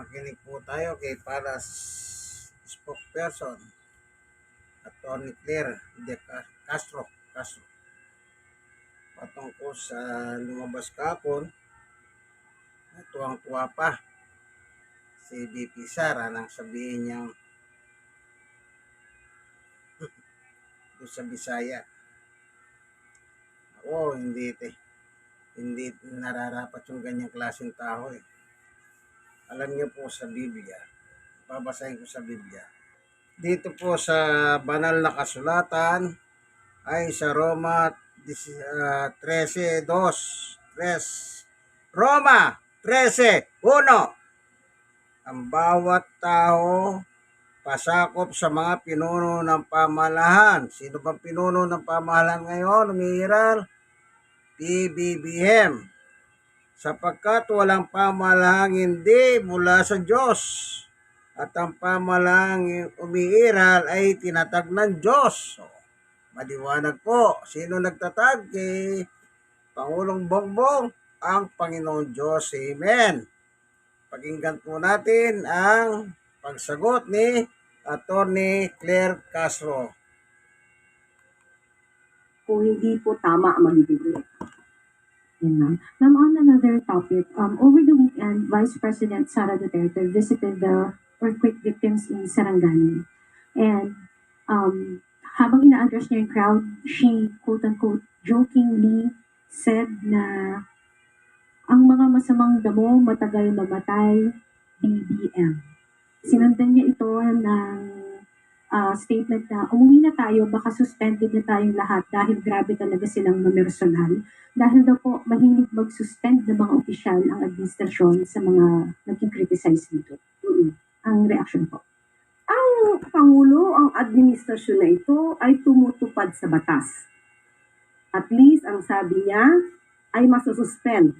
Makinig po tayo kay Palas spokesperson Atty. Claire de Castro patungkol sa lumabas kahapon na tuwang-tuwa pa si VP Sara nang sabihin niyang doon sa Bisaya. Ako, hindi nararapat yung ganyang klaseng tao eh. Alam niyo po sa Biblia, babasahin ko sa Biblia. Dito po sa banal na kasulatan ay sa Roma 13:2. Roma 13:1. Ang bawat tao pasakop sa mga pinuno ng pamahalaan. Sino bang pinuno ng pamahalaan ngayon? Umiiral? PBBM. Sapagkat walang pamahalaang hindi mula sa Diyos. At ang pamahalaang umiiral ay tinatag ng Diyos. So, maliwanag po. Sino nagtatag? Kay Pangulong Bongbong, ang Panginoon Diyos. Amen. Pakinggan po natin ang pagsagot ni Atty. Claire Castro. Kung hindi po tama ang magibigay. Ma'am, on another topic, over the weekend, Vice President Sara Duterte visited the earthquake victims in Sarangani. And habang ina-address niya yung crowd, she quote-unquote jokingly said na ang mga masamang damo matagal mamatay, BBM. Sinundan niya ito ng statement na umuwi na tayo, baka suspended na tayong lahat dahil grabe talaga silang mamersonal. Dahil daw po mahilig mag-suspend ng mga opisyal ang administrasyon sa mga nag-criticize dito. Ang reaction po. Ang Pangulo, ang administrasyon na ito ay tumutupad sa batas. At least, ang sabi niya ay masususpend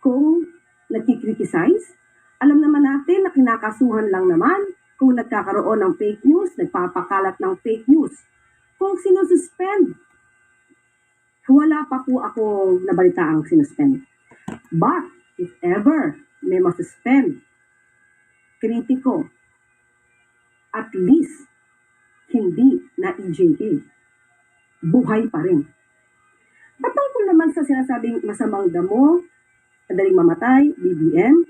kung nag-criticize. Alam naman natin na kinakasuhan lang naman kung nagkakaroon ng fake news, nagpapakalat ng fake news. Kung sinususpend, wala pa po akong nabalita ang sinuspend. But, if ever may masuspend, kritiko, at least, hindi na EJK. Buhay pa rin. Patungkol naman sa sinasabing masamang damo, madaling mamatay, BBM,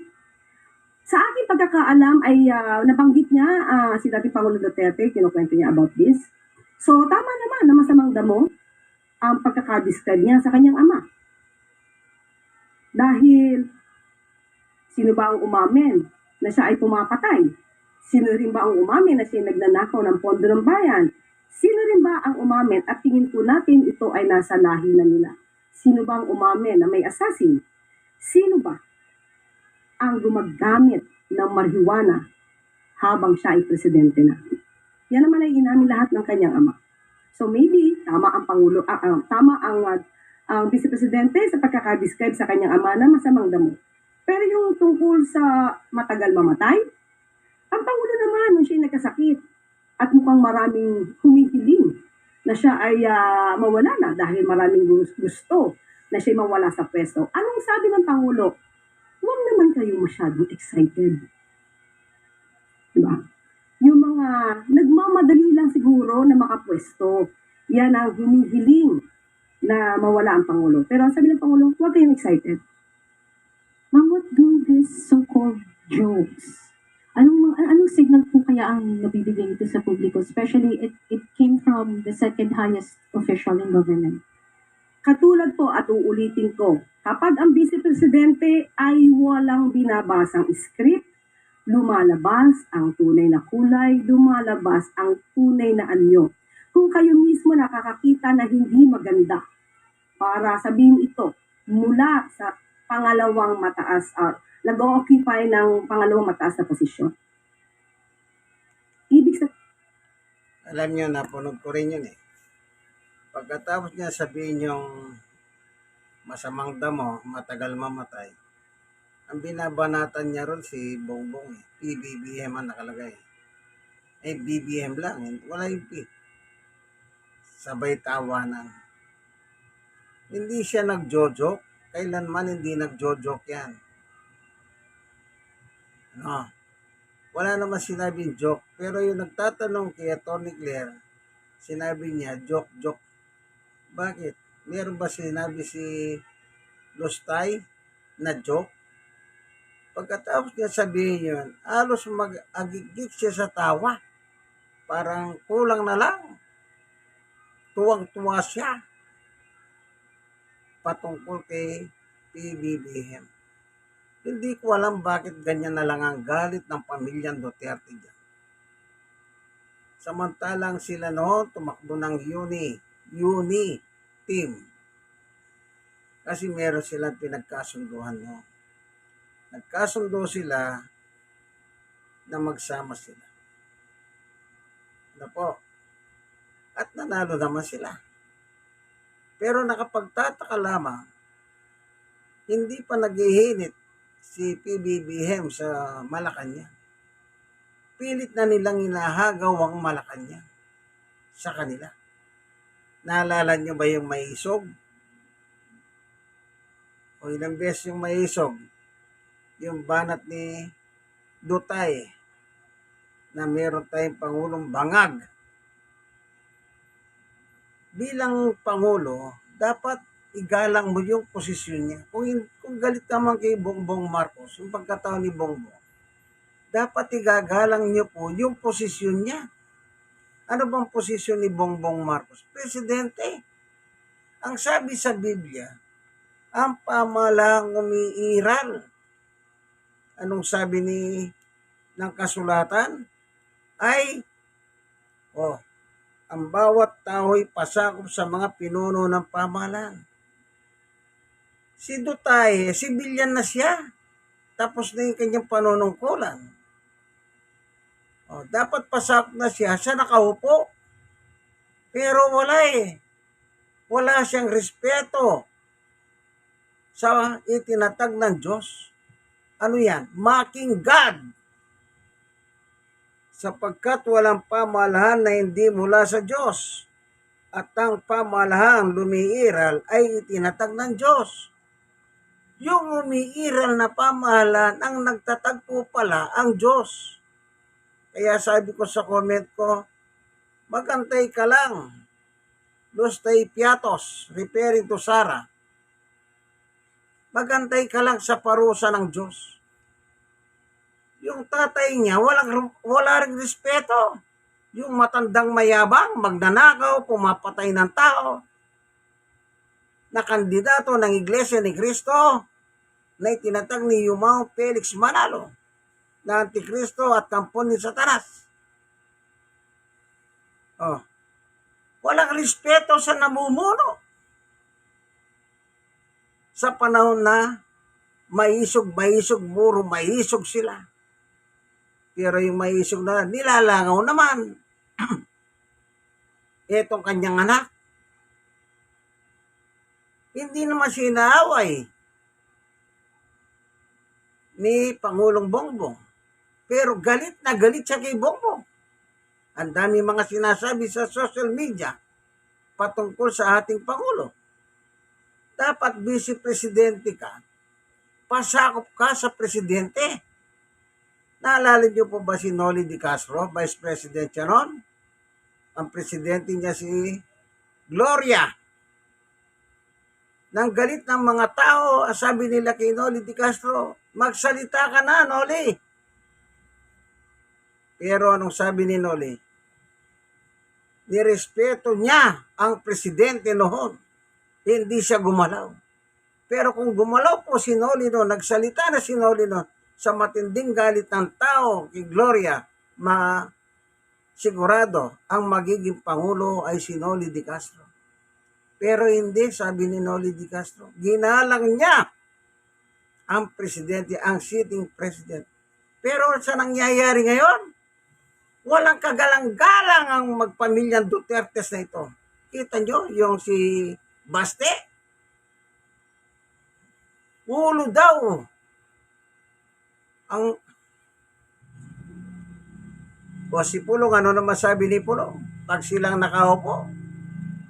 sa aking pagkakaalam ay nabanggit niya si dating Pangulo Duterte, kinukwento niya about this. So, tama naman na masamang damo ang pagkakadescribe niya sa kanyang ama. Dahil, sino ba ang umamin na siya ay pumapatay? Sino rin ba ang umamin na siya nagnanakaw ng pondo ng bayan? Sino rin ba ang umamin at tingin po natin ito ay nasa lahi na nila? Sino ba ang umamin na may assassin? Sino ba ang gumagamit ng marijuana habang siya ay presidente na? Yan naman ay inamin lahat ng kanyang ama. So maybe tama ang Pangulo, tama ang Vice Presidente sa pagkakadescribe sa kanyang ama na masamang damo. Pero yung tungkol sa matagal mamatay, ang Pangulo naman nung siya nagkasakit at mukhang maraming humihiling na siya ay mawala na dahil maraming gusto na siya mawala sa pwesto. Anong sabi ng Pangulo? Huwag naman kayo masyadong excited. Diba? Yung mga nagmamadali lang siguro na makapwesto, yan ang humihiling na mawala ang Pangulo. Pero ang sabi ng Pangulo, huwag kayong excited. Ma'am, what do these so-called jokes? Anong signal po kaya ang nabibigay ito sa publiko? Especially, it came from the second highest official in government. Katulad po at uulitin ko, kapag ang Vice Presidente ay walang binabasang script, lumalabas ang tunay na kulay, lumalabas ang tunay na anyo. Kung kayo mismo nakakakita na hindi maganda, para sabihin ito, mula sa pangalawang mataas, nag-occupy ng pangalawang mataas na posisyon. Ibig sabihin, Alam niyo, napunog ko rin yun eh. Pagkatapos niya sabihin yung masamang damo, matagal mamatay, ang binabanatan niya ron si Bongbong eh. PBBM ang nakalagay. Eh, BBM lang. Wala yung P. Sabay tawanan. Hindi siya nagjo-joke. Kailanman hindi nagjo-joke yan. Ano, wala naman sinabing joke. Pero yung nagtatanong kay Atty. Claire, sinabi niya, joke. Bakit? Meron ba sinabi si Lustay na joke? Pagkatapos niya sabihin yun, halos mag-agigik siya sa tawa. Parang kulang na lang. Tuwang-tuwa siya patungkol kay PBBM. Hindi ko alam bakit ganyan na lang ang galit ng pamilyang Duterte dyan. Samantalang sila noon tumakbo ng Uni team. Kasi meron silang pinagkasunduhan noon. Nagkasundo sila na magsama sila. Ano po? At nanalo naman sila. Pero nakapagtataka lamang, hindi pa naghihinit si PBBM sa Malacanang. Pilit na nilang inahagaw ang Malacanang sa kanila. Naalala nyo ba yung maisog? O ilang beses yung maisog? Yung banat ni Dutay na meron tayong Pangulong bangag. Bilang Pangulo, dapat igalang mo yung posisyon niya. Kung galit ka man kay Bongbong Marcos, yung pagkataon ni Bongbong, dapat igagalang niyo po yung posisyon niya. Ano bang posisyon ni Bongbong Marcos? Presidente. Ang sabi sa Biblia, ang pamahalang umiiral. Anong sabi ng kasulatan? Ay, ang bawat tao'y pasakop sa mga pinuno ng pamahalaan. Si Duterte, sibilyan na siya. Tapos na yung kanyang panunungkulan. Dapat pasakop na siya nakaupo. Pero wala eh. Wala siyang respeto sa itinatag ng Diyos. Ano yan? Mocking God. Sapagkat walang pamalahan na hindi mula sa Diyos. At ang pamalahang lumiiral ay itinatag ng Diyos. Yung umiiral na pamahalaan, ang nagtatagpo pala ang Diyos. Kaya sabi ko sa comment ko, magantay ka lang. Lustay Piatos, referring to Sarah. Magantay ka lang sa parusa ng Diyos. Yung tatay niya, wala ring respeto. Yung matandang mayabang, magnanakaw, pumapatay ng tao, na kandidato ng Iglesia ni Cristo, na itinatag ni Yumao Felix Manalo, na Antikristo at kampon ni Satanas. Walang respeto sa namumuno. Sa panahon na maisog, muro, maisog sila. Pero yung maisog na nilalangaw naman. Etong kanyang anak. Hindi naman sinaaway ni Pangulong Bongbong. Pero galit na galit siya kay Bongbong. Ang dami mga sinasabi sa social media patungkol sa ating Pangulo. Dapat vice presidente ka, pasakop ka sa presidente. Naalala niyo po ba si Noli Di Castro, vice president siya noon? Ang presidente niya si Gloria. Nang galit ng mga tao, sabi nila kay Noli Di Castro, magsalita ka na, Noli. Pero anong sabi ni Noli? Nirespeto niya ang presidente noon. Hindi siya gumalaw. Pero kung gumalaw po si Noli noon, nagsalita na si Noli noon sa matinding galit ng tao kay Gloria, sigurado ang magiging Pangulo ay si Noli Di Castro. Pero hindi, sabi ni Noli Di Castro, ginalang niya ang presidente, ang sitting president. Pero sa nangyayari ngayon, walang kagalang-galang ang magpamilyang Duterte na ito. Kita nyo yung si Baste? Ulo daw. Si Pulong, ano naman sabi ni Pulong? Pag silang nakaupo,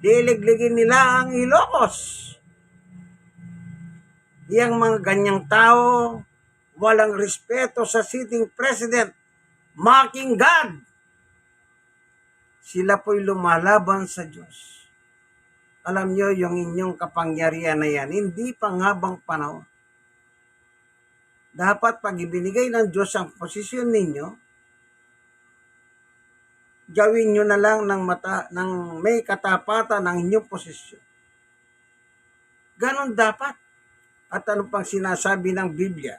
liligligin nila ang Ilocos. Yang mga ganyang tao, walang respeto sa sitting president, mocking God. Sila po'y lumalaban sa Diyos. Alam nyo, yung inyong kapangyarihan na yan, hindi pang habang panahon. Dapat pag ibinigay ng Diyos ang posisyon ninyo, gawin nyo na lang ng may katapatan ng inyong posisyon. Ganon dapat. At ano pang sinasabi ng Biblia?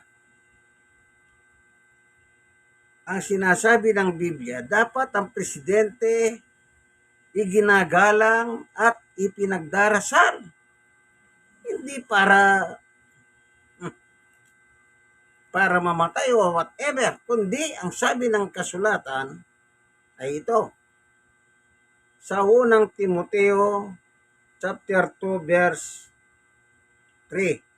Ang sinasabi ng Biblia, dapat ang presidente iginagalang at ipinagdarasal. Hindi para mamatay o whatever, kundi ang sabi ng kasulatan ay ito. Sa unang Timoteo chapter 2 verse 3.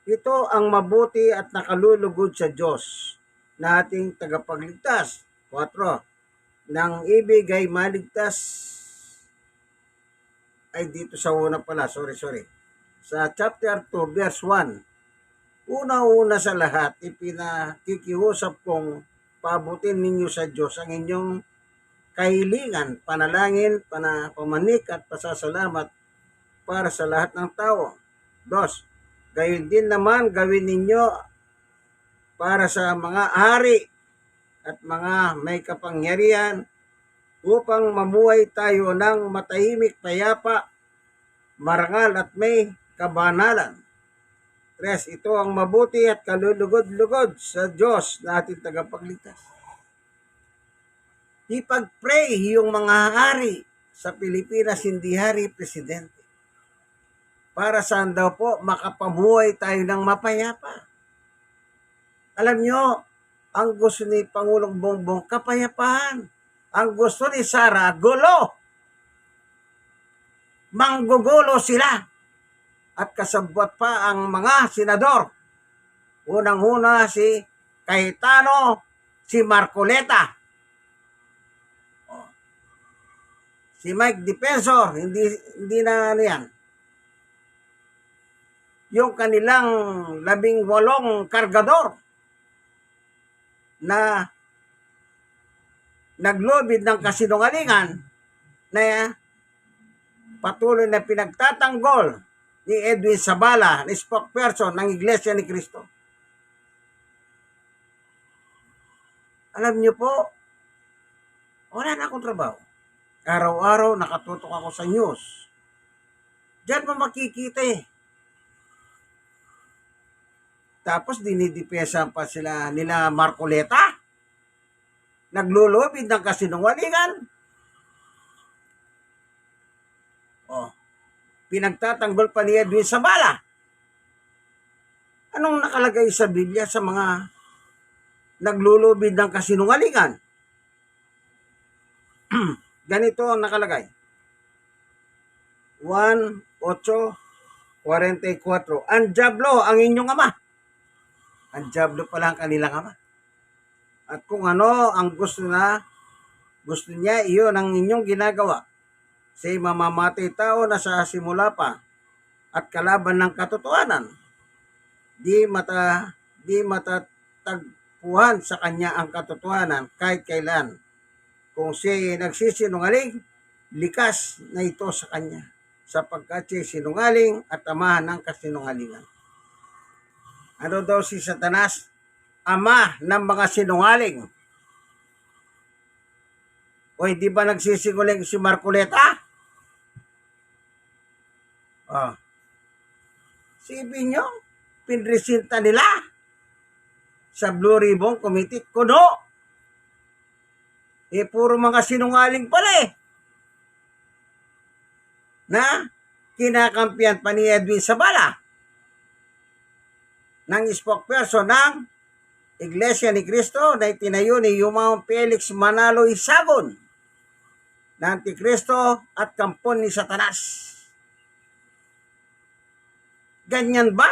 Ito ang mabuti at nakalulugod sa Diyos na ating tagapagligtas. 4. Nang ibig ay maligtas ay dito sa una pala, sorry. Sa chapter 2 verse 1. Una-una sa lahat, ipinakikiusap kong pabutin ninyo sa Diyos ang inyong kahilingan, panalangin, pamanik at pasasalamat para sa lahat ng tao. 2. Gayon din naman gawin ninyo para sa mga hari at mga may kapangyarihan upang mamuhay tayo ng matahimik, payapa, marangal at may kabanalan. 3. Ito ang mabuti at kalulugod-lugod sa Diyos na ating tagapagligtas. Ipag-pray yung mga hari sa Pilipinas, hindi hari, presidente. Para saan daw po makapamuhay tayo ng mapayapa. Alam nyo, ang gusto ni Pangulong Bongbong, kapayapaan. Ang gusto ni Sara, gulo. Manggugulo sila. At kasabwat pa ang mga senador. Unang-una si Cayetano, si Marcoleta. Si Mike Defensor, hindi na ano yan. Yung kanilang 18 kargador na naglobid ng kasinungalingan na patuloy na pinagtatanggol ni Edwin Sabala, na spokesperson ng Iglesia ni Cristo. Alam niyo po, wala na akong trabaho. Araw-araw nakatutok ako sa news. Diyan mo makikita eh. Tapos dinidipesa pa sila nila Marcoleta. Naglulubid ng kasinungalingan. Pinagtatanggol pa ni Edwin Sabala. Anong nakalagay sa Biblia sa mga naglulubid ng kasinungalingan? Ganito ang nakalagay. 1:8:44. Ang diablo ang inyong ama. Ang diablo pala ang kanilang ama. At kung ano ang gusto niya, iyon ang inyong ginagawa. Siya'y mamamatay tao na sa simula pa at kalaban ng katotohanan. Di matatagpuan sa kanya ang katotohanan kahit kailan. Kung siya'y nagsisinungaling, likas na ito sa kanya, sapagkat siya'y sinungaling at amahan ng kasinungalingan. Ano daw si Satanas? Ama ng mga sinungaling. O hindi ba nagsisinungaling si Marcoleta? Sipin nyo, pinresinta nila sa Blue Ribbon Committee. Kuno! Puro mga sinungaling pala eh. Na kinakampihan pa ni Edwin Sabala ng spokesperson ng Iglesia ni Cristo na itinayo ni Yumao Felix Manalo Isagon na Antikristo at kampon ni Satanas. Ganyan ba?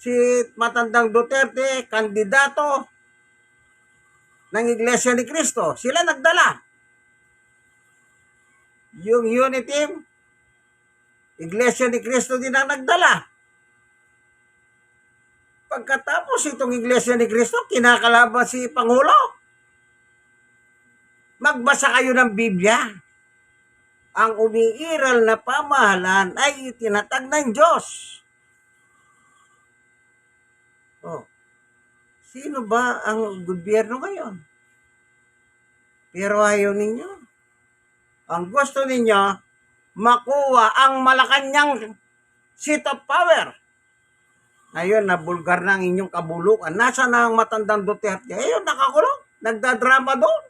Si matandang Duterte, kandidato ng Iglesia ni Cristo, sila nagdala. Yung unity team, Iglesia ni Cristo din ang nagdala. Pagkatapos itong Iglesia ni Cristo, kinakalaban si Pangulo. Magbasa kayo ng Biblia. Ang umiiral na pamahalaan ay itinatag ng Diyos. Oh, sino ba ang gobyerno ngayon? Pero ayaw ninyo. Ang gusto ninyo, makuha ang Malacanang seat of power. Ngayon, nabulgar na ang inyong kabulukan. Nasa na ang matandang Duterte? Ayun, nakakulong. Nagdadrama doon.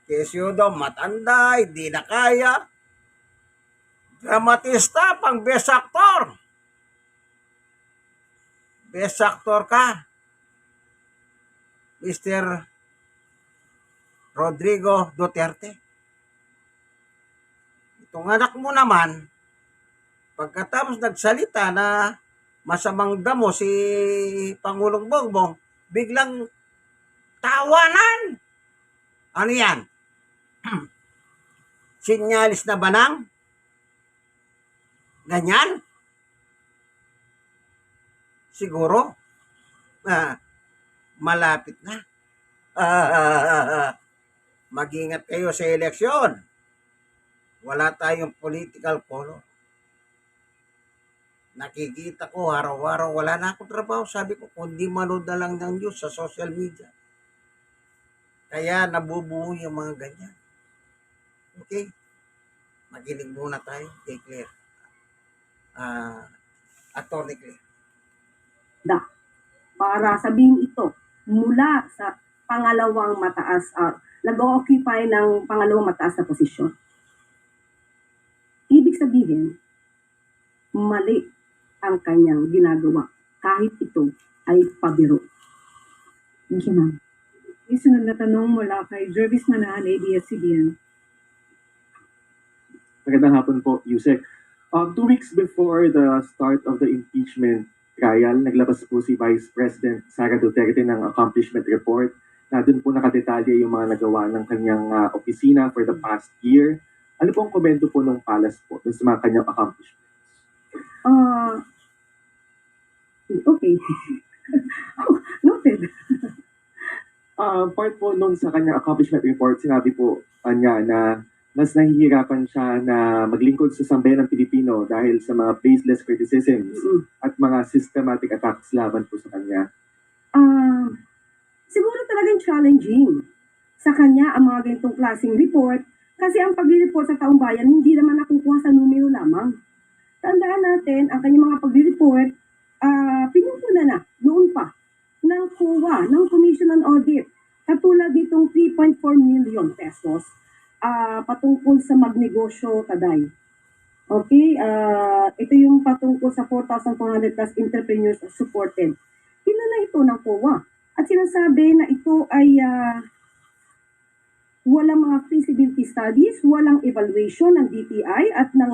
Kesyo daw, matanda, hindi na kaya. Dramatista, pang best actor. Best actor ka. Mr. Rodrigo Duterte. Itong anak mo naman, pagkatapos nagsalita na masamang damo si Pangulong Bongbong, biglang tawanan. Ano yan? Sinyalis na banang? Ganyan? Siguro, malapit na. Mag-ingat kayo sa eleksyon. Wala tayong political color. Nakikita ko araw-araw, wala na akong trabaho. Sabi ko, kundi manood na lang ng news sa social media. Kaya nabubuo yung mga ganyan. Okay? Makinig muna tayo kay Claire. Attorney Claire. Para sabihin ito mula sa pangalawang mataas, nag-occupy ng pangalawang mataas na posisyon. Ibig sabihin, mali ang kanyang ginagawa kahit ito ay pabiro. Thank you, ma'am. May sunod na tanong mula kay Jervis Manahan, ABS-CBN. Magandang hapon po, Yusek. 2 weeks before the start of the impeachment trial, naglabas po si Vice President Sara Duterte ng accomplishment report na doon po nakadetalye yung mga nagawa ng kanyang opisina for the past year. Ano pong komento po ng palace po dun sa mga kanyang accomplishments? Okay. Noted. Part po nung sa kanyang accomplishment report, sinabi po niya na mas nahihirapan siya na maglingkod sa sambayan ng Pilipino dahil sa mga baseless criticisms at mga systematic attacks laban po sa kanya. Siguro talagang challenging sa kanya ang mga ganitong klaseng report kasi ang pag-report sa taong bayan hindi naman nakukuha sa numero lamang. Tandaan natin, ang kanyang mga pag-report, pinupuna na noon pa ng COA, ng Commission on Audit, katulad ditong 3.4 million pesos patungkol sa magnegosyo Taday. Okay, ito yung patungkol sa 4,400 plus entrepreneurs supported. Pinuna ito ng COA at sinasabi na ito ay walang mga feasibility studies, walang evaluation ng DTI at ng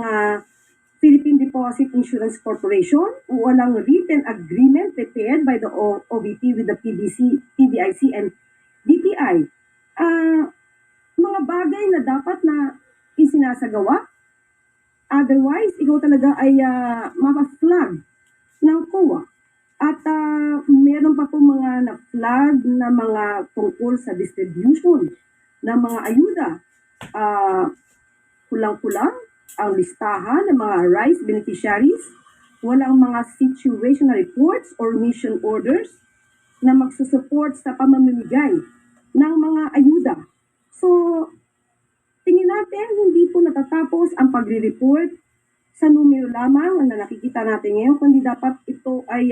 Philippine Deposit Insurance Corporation, walang written agreement prepared by the OVP with the PDIC and DTI. Mga bagay na dapat na isinasagawa, otherwise, ikaw talaga ay mapa-flag ng COA. At meron pa po mga na-flag na mga tungkol sa distribution ng mga ayuda. Kulang-kulang ang listahan ng mga rice beneficiaries, walang mga situational reports or mission orders na magsusupport sa pamamimigay ng mga ayuda. So, tingin natin, hindi po natatapos ang pagre-report sa numero lamang na nakikita natin ngayon, kundi dapat ito ay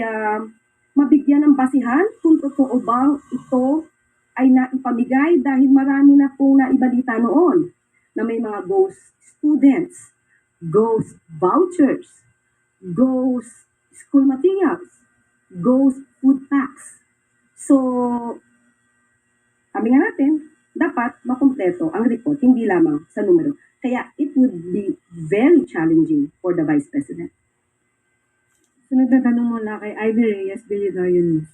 mabigyan ng basihan kung totoo bang ito ay naipamigay dahil marami na pong naibalita noon na may mga ghost students, ghost vouchers, ghost school materials, ghost food packs. So, sabi nga natin, dapat makumpleto ang report, hindi lamang sa numero. Kaya it would be very challenging for the Vice President. Sunod na tanong mula kay Ivy Reyes, Bilidario News.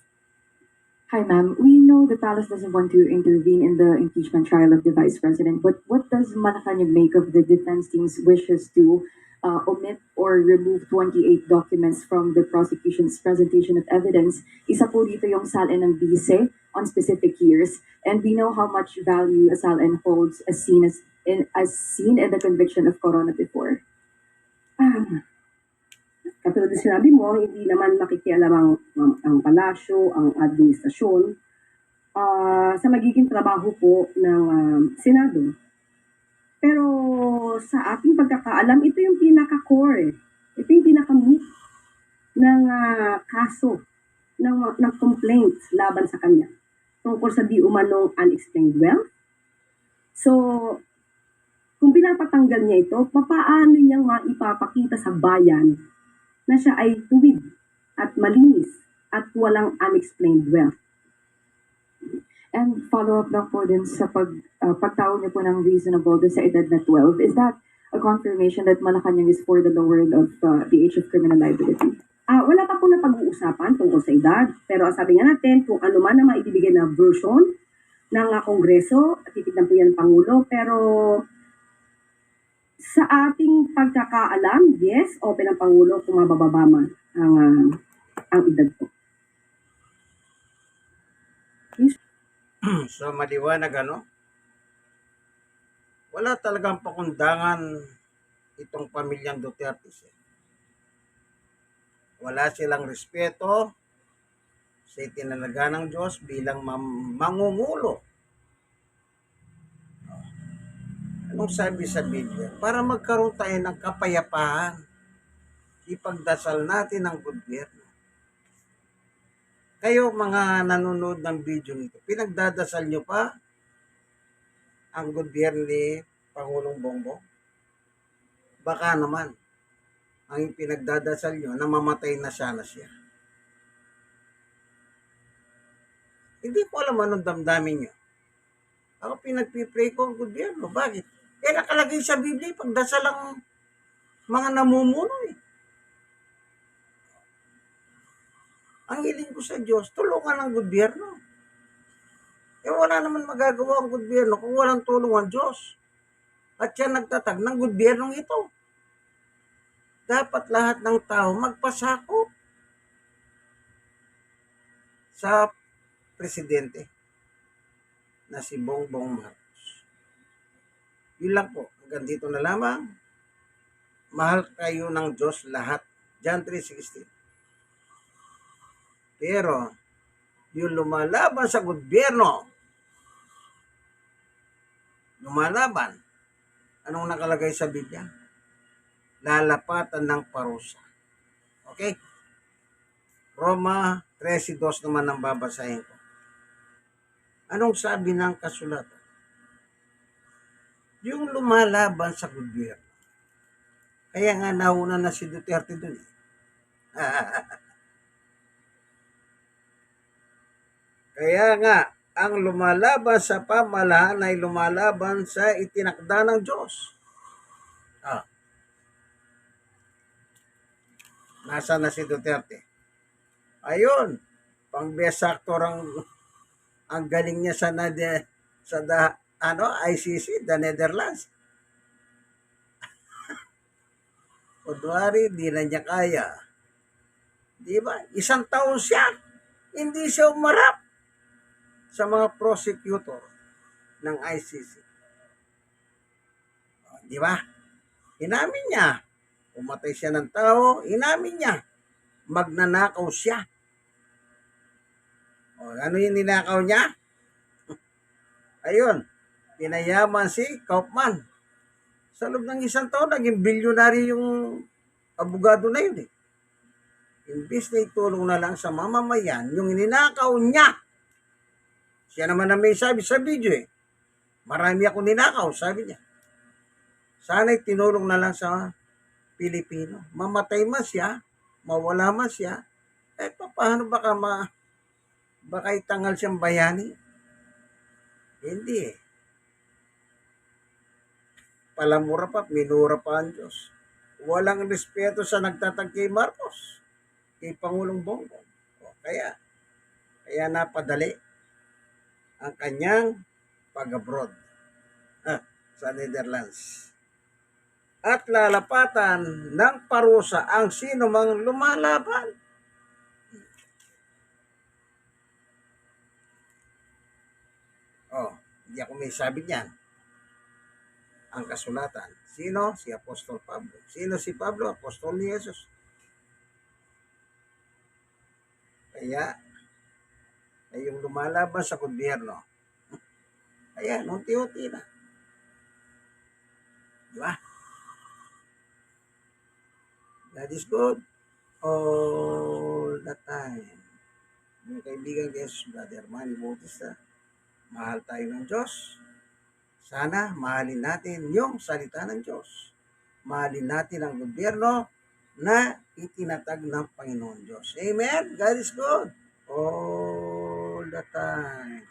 Hi, ma'am. We know the palace doesn't want to intervene in the impeachment trial of the vice president, but what does Malacanang make of the defense team's wishes to omit or remove 28 documents from the prosecution's presentation of evidence. Isa po dito yung SALN ng bise on specific years. And we know how much value a SALN holds as seen in the conviction of Corona before. Katulad ng sinabi mo, hindi naman makikialam ang palasyo, ang administrasyon sa magiging trabaho po ng Senado. Pero sa ating pagkakaalam, ito yung pinaka-core, ito yung pinaka-meat ng kaso, ng complaints laban sa kanya tungkol sa di umanong unexplained wealth. So, kung pinapatanggal niya ito, papaano niyang maipapakita sa bayan na siya ay tuwid at malinis at walang unexplained wealth? And follow-up lang po din sa pagtawag niyo po ng reasonable doon sa edad na 12. Is that a confirmation that Malacanang is for the lowered of the age of criminal liability? Wala pa po na pag-uusapan tungkol sa edad, pero sabi nga natin kung ano man ang maibibigay na version ng Kongreso, at titignan po yan ng Pangulo, pero sa ating pagkakaalam, yes, open ang Pangulo kung mabababa man ang edad po. So maliwanag wala talagang pakundangan itong pamilyang Duterte. Wala silang respeto sa itinalaga ng Diyos bilang mangungulo. Anong sabi sa Biblia? Para magkaroon tayo ng kapayapaan, ipagdasal natin ang gobyerno. Kayo mga nanonood ng video nito, pinagdadasal nyo pa ang gobyerno ni Pangulong Bongbong? Baka naman, ang pinagdadasal nyo, namamatay na sana siya. Hindi ko alam anong damdamin nyo. Ako pinagpipray ko ang gobyerno. Bakit? Nakalagay sa Biblia, pagdasal ang mga namumuno Ang hiling ko sa Diyos, tulungan ang gobyerno. Wala naman magagawa ang gobyerno kung walang tulong ang Diyos. At yan nagtatag ng gobyernong ito. Dapat lahat ng tao magpasako sa presidente na si Bongbong Marcos. Yun lang po. Hanggang dito na lamang. Mahal kayo ng Diyos lahat. John 3:16. Pero, yung lumalaban sa gobyerno, anong nakalagay sa Biblia? Lalapatan ng parusa. Okay? Roma 13:2 naman ang babasahin ko. Anong sabi ng kasulatan? Yung lumalaban sa gobyerno. Kaya nga nauna na si Duterte dun. Kaya nga, ang lumalaban sa pamahalaan ay lumalaban sa itinakda ng Diyos. Nasaan na si Duterte? Ayun, pang best actor ang galing niya sa ICC, the Netherlands. Kunwari, di na niya kaya. Di ba? 1 taon siya. Hindi siya umarap sa mga prosecutor ng ICC. Di ba? Inamin niya. Pumatay siya ng tao, inamin niya. Magnanakaw siya. Ano yung ninakaw niya? Ayun, pinayaman si Kaufman. Sa loob ng 1 taon, naging bilyonary yung abogado na yun. Imbis na itulong na lang sa mamamayan, yung ninakaw niya. Siya naman na may sabi sa video Marami ako ninakaw, sabi niya. Sana'y tinulong na lang sa Pilipino. Mamatay man siya, mawala man siya, paano baka itangal siyang bayani? Hindi Palamura pa, minura pa ang Diyos. Walang respeto sa nagtatag kay Marcos, kay Pangulong Bongbong. Kaya napadali ang kanyang pag-abroad sa Netherlands. at lalapatan ng parusa ang sino mang lumalaban. Oh, hindi ako may sabi niyan. Ang kasulatan. Sino? Si Apostol Pablo. Sino si Pablo? Apostol ni Jesus. Kaya, ay yung lumalaban sa gobyerno, ayan, unti-unti na. Di ba? God is good all the time. Yung kaibigan ni Jesus, Brother Manny Bautista, mahal tayo ng Diyos. Sana mahalin natin yung salita ng Diyos. Mahalin natin ang gobyerno na itinatag ng Panginoon Diyos. Amen? God is good all the time.